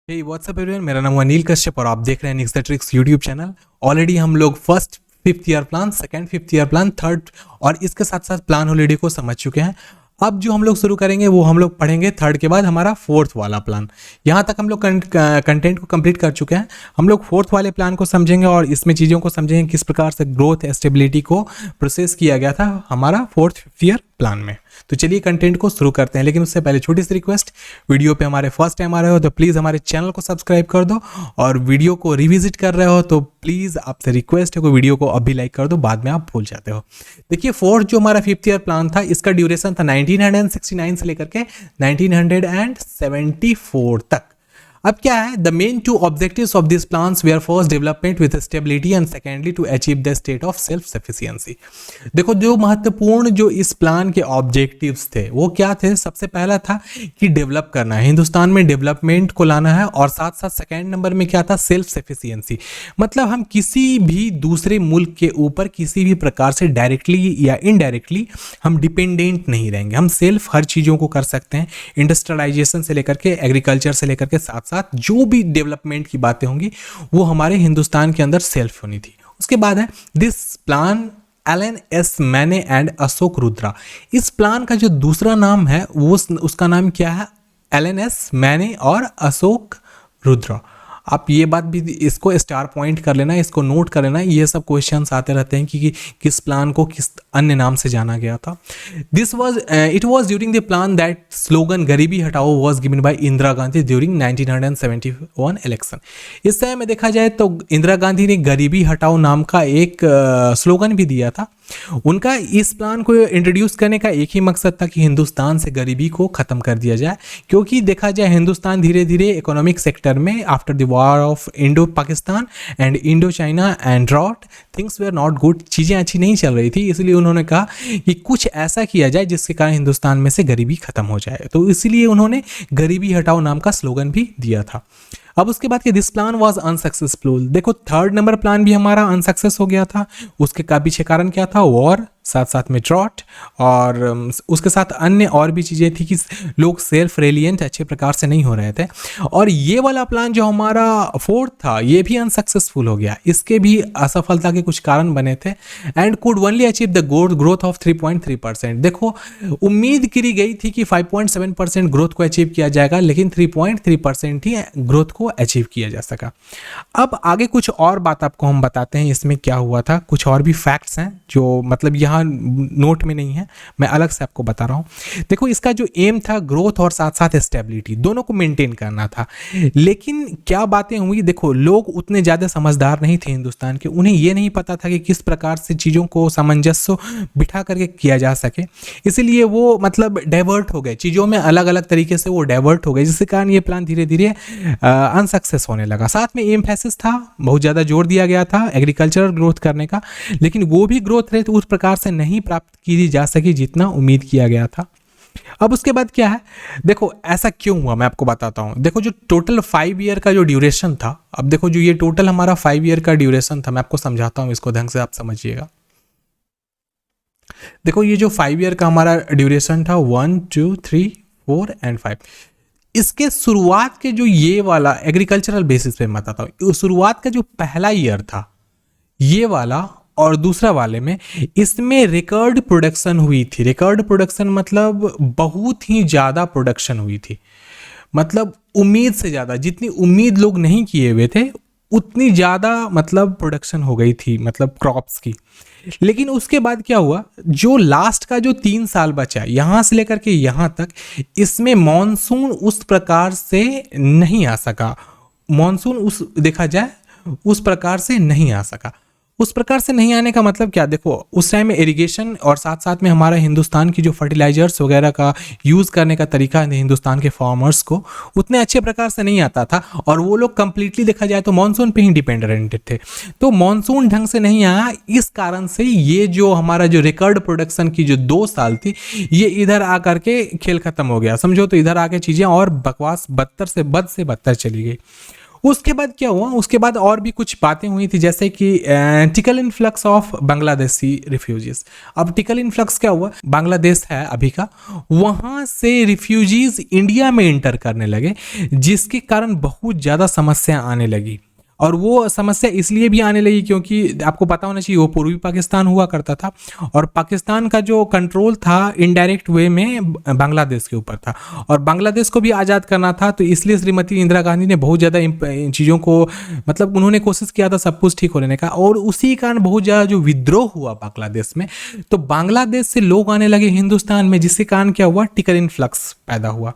हे WhatsApp everyone, मेरा नाम अनिल कश्यप और आप देख रहे हैं nix the tricks YouTube channel. Already हम लोग first fifth year plan, second fifth year plan, third और इसके साथ साथ प्लान हॉलिडे को समझ चुके हैं। अब जो हम लोग शुरू करेंगे वो हम लोग पढ़ेंगे थर्ड के बाद हमारा फोर्थ वाला प्लान। यहाँ तक हम लोग कंटेंट को कंप्लीट कर चुके हैं। हम लोग फोर्थ वाले प्लान को समझेंगे और इसमें चीज़ों को समझेंगे किस प्रकार से ग्रोथ स्टेबिलिटी को प्रोसेस किया गया था हमारा फोर्थ फिफ्थ ईयर प्लान में। तो चलिए कंटेंट को शुरू करते हैं, लेकिन उससे पहले छोटी सी रिक्वेस्ट, वीडियो पे हमारे फर्स्ट टाइम आ रहे हो तो प्लीज़ हमारे चैनल को सब्सक्राइब कर दो, और वीडियो को रिविजिट कर रहे हो तो प्लीज़ आपसे रिक्वेस्ट है कि वीडियो को अभी लाइक कर दो, बाद में आप भूल जाते हो। देखिए फोर्थ जो हमारा फिफ्थ ईयर प्लान था, इसका ड्यूरेशन था 1969 से लेकर के 1974 तक। अब क्या है, the main two objectives of this plans were first development with stability and secondly to achieve the state of self sufficiency. देखो जो महत्वपूर्ण जो इस प्लान के ऑब्जेक्टिव्स थे वो क्या थे। सबसे पहला था कि डेवलप करना है, हिंदुस्तान में डेवलपमेंट को लाना है, और साथ साथ सेकेंड नंबर में क्या था, सेल्फ सफिशिएंसी। मतलब हम किसी भी दूसरे मुल्क के ऊपर किसी भी प्रकार से डायरेक्टली या इनडायरेक्टली हम डिपेंडेंट नहीं रहेंगे। हम सेल्फ हर चीज़ों को कर सकते हैं, इंडस्ट्रियलाइजेशन से लेकर के एग्रीकल्चर से लेकर के साथ साथ जो भी डेवलपमेंट की बातें होंगी वो हमारे हिंदुस्तान के अंदर सेल्फ होनी थी। उसके बाद है दिस प्लान एलन एस मैने एंड अशोक रुद्रा। इस प्लान का जो दूसरा नाम है वो उसका नाम क्या है, एलन एस मैने और अशोक रुद्रा। आप ये बात भी इसको स्टार पॉइंट कर लेना, इसको नोट कर लेना, ये सब क्वेश्चंस आते रहते हैं कि किस प्लान को किस अन्य नाम से जाना गया था। It was during the plan that slogan गरीबी हटाओ was given by Indira Gandhi during 1971 election. इस समय में देखा जाए तो इंदिरा गांधी ने गरीबी हटाओ नाम का एक स्लोगन भी दिया था। उनका इस प्लान को इंट्रोड्यूस करने का एक ही मकसद था कि हिंदुस्तान से गरीबी को ख़त्म कर दिया जाए, क्योंकि देखा जाए हिंदुस्तान धीरे धीरे इकोनॉमिक सेक्टर में after the war of Indo Pakistan and Indo China and drought things were not good, चीज़ें अच्छी नहीं चल रही थी। इसलिए उन्होंने कहा कि कुछ ऐसा किया जाए जिसके कारण हिंदुस्तान में से गरीबी ख़त्म हो जाए, तो इसलिए उन्होंने गरीबी हटाओ नाम का स्लोगन भी दिया था। अब उसके बाद कि दिस प्लान वाज अनसक्सेसफुल। देखो थर्ड नंबर प्लान भी हमारा अनसक्सेस हो गया था। उसके का पीछे कारण क्या था, वॉर, साथ साथ में ड्रॉट, और उसके साथ अन्य और भी चीज़ें थी कि लोग सेल्फ रेलिएंट अच्छे प्रकार से नहीं हो रहे थे। और ये वाला प्लान जो हमारा फोर्थ था ये भी अनसक्सेसफुल हो गया। इसके भी असफलता के कुछ कारण बने थे। And could only achieve the growth of 3.3%। देखो उम्मीद करी गई थी कि 5.7% ग्रोथ को अचीव किया जाएगा, लेकिन 3.3% ही ग्रोथ को अचीव किया जा सका। अब आगे कुछ और बात आपको हम बताते हैं इसमें क्या हुआ था। कुछ और भी फैक्ट्स हैं जो मतलब यहाँ नोट में नहीं है, मैं अलग से आपको बता रहा हूँ। देखो इसका जो एम था ग्रोथ और साथ साथ स्टेबिलिटी दोनों को मेंटेन करना था। लेकिन क्या बातें हुई, देखो लोग उतने ज़्यादा समझदार नहीं थे हिंदुस्तान के, उन्हें ये नहीं पता था कि किस प्रकार से चीज़ों को सामंजस्य बिठा करके किया जा सके। इसीलिए वो मतलब डाइवर्ट हो गए चीज़ों में, अलग अलग तरीके से वो डाइवर्ट हो गए, जिसके कारण ये प्लान धीरे धीरे अनसक्सेस होने लगा। साथ में एम्फेसिस था, बहुत ज़्यादा जोर दिया गया था एग्रीकल्चरल ग्रोथ करने का, लेकिन वो भी ग्रोथ रेट उस प्रकार से नहीं प्राप्त की जा सकी जितना उम्मीद किया गया था। अब उसके बाद क्या है, देखो ऐसा क्यों हुआ मैं आपको बताता हूँ। देखो जो टोटल 5 ईयर का जो ड्यूरेशन था, अब देखो जो ये टोटल हमारा 5 ईयर का ड्यूरेशन था, मैं आपको समझाता हूँ, इसको ढंग से आप समझिएगा। देखो ये जो 5 ईयर का हमारा ड्यूरेशन था 1 2 3 4 एंड 5, इसके शुरुआत के जो ये वाला एग्रीकल्चरल बेसिस पे मैं बताता हूँ, शुरुआत का जो पहला ईयर था ये वाला और दूसरा वाले में, इसमें रिकॉर्ड प्रोडक्शन हुई थी। रिकॉर्ड प्रोडक्शन मतलब बहुत ही ज़्यादा प्रोडक्शन हुई थी, मतलब उम्मीद से ज़्यादा, जितनी उम्मीद लोग नहीं किए हुए थे उतनी ज़्यादा मतलब प्रोडक्शन हो गई थी, मतलब क्रॉप्स की। लेकिन उसके बाद क्या हुआ, जो लास्ट का जो 3 साल बचा यहाँ से लेकर के यहाँ तक, इसमें मॉनसून उस प्रकार से नहीं आ सका। मॉनसून उस देखा जाए उस प्रकार से नहीं आ सका। उस प्रकार से नहीं आने का मतलब क्या, देखो उस टाइम में इरिगेशन और साथ साथ में हमारा हिंदुस्तान की जो फर्टिलाइजर्स वगैरह का यूज़ करने का तरीका हिंदुस्तान के फार्मर्स को उतने अच्छे प्रकार से नहीं आता था, और वो लोग कंप्लीटली देखा जाए तो मानसून पे ही डिपेंडेंट थे। तो मानसून ढंग से नहीं आया, इस कारण से ये जो हमारा जो रिकॉर्ड प्रोडक्शन की जो 2 साल थी ये इधर आकर के खेल खत्म हो गया, समझो। तो इधर आके चीज़ें और बकवास बदतर से बदतर चली गई। उसके बाद क्या हुआ, उसके बाद और भी कुछ बातें हुई थी, जैसे कि tackle influx of Bangladeshi refugees. अब टिकल इन्फ्लक्स क्या हुआ, बांग्लादेश है अभी का, वहाँ से रिफ्यूजीज इंडिया में इंटर करने लगे, जिसके कारण बहुत ज़्यादा समस्या आने लगी। और वो समस्या इसलिए भी आने लगी क्योंकि आपको पता होना चाहिए वो पूर्वी पाकिस्तान हुआ करता था, और पाकिस्तान का जो कंट्रोल था इनडायरेक्ट वे में बांग्लादेश के ऊपर था, और बांग्लादेश को भी आज़ाद करना था। तो इसलिए श्रीमती इंदिरा गांधी ने बहुत ज़्यादा इन चीज़ों को, मतलब उन्होंने कोशिश किया था सब कुछ ठीक होने का, और उसी कारण बहुत ज़्यादा जो विद्रोह हुआ बांग्लादेश में, तो बांग्लादेश से लोग आने लगे हिंदुस्तान में, जिसके कारण क्या हुआ, टिकल इन्फ्लक्स पैदा हुआ।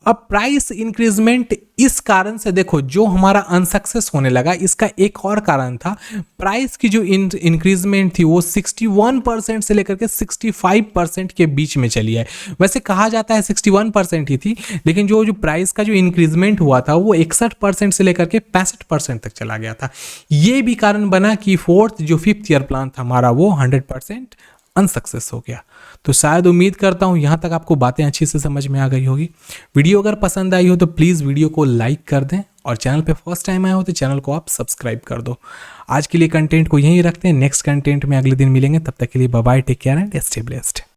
अब प्राइस इंक्रीजमेंट इस कारण से, देखो जो हमारा अनसक्सेस होने लगा, इसका एक और कारण था, प्राइस की जो इंक्रीजमेंट थी वो 61% से लेकर के 65% के बीच में चली है। वैसे कहा जाता है 61% ही थी, लेकिन जो प्राइस का जो इंक्रीजमेंट हुआ था वो 61% से लेकर के 65% तक चला गया था। ये भी कारण बना कि फिफ्थ ईयर प्लान था हमारा वो 100% अनसक्सेस हो गया। तो शायद उम्मीद करता हूँ यहाँ तक आपको बातें अच्छी से समझ में आ गई होगी। वीडियो अगर पसंद आई हो तो प्लीज़ वीडियो को लाइक कर दें, और चैनल पे फर्स्ट टाइम आए हो तो चैनल को आप सब्सक्राइब कर दो। आज के लिए कंटेंट को यहीं रखते हैं, नेक्स्ट कंटेंट में अगले दिन मिलेंगे, तब तक के लिए bye bye, take care and stay blessed.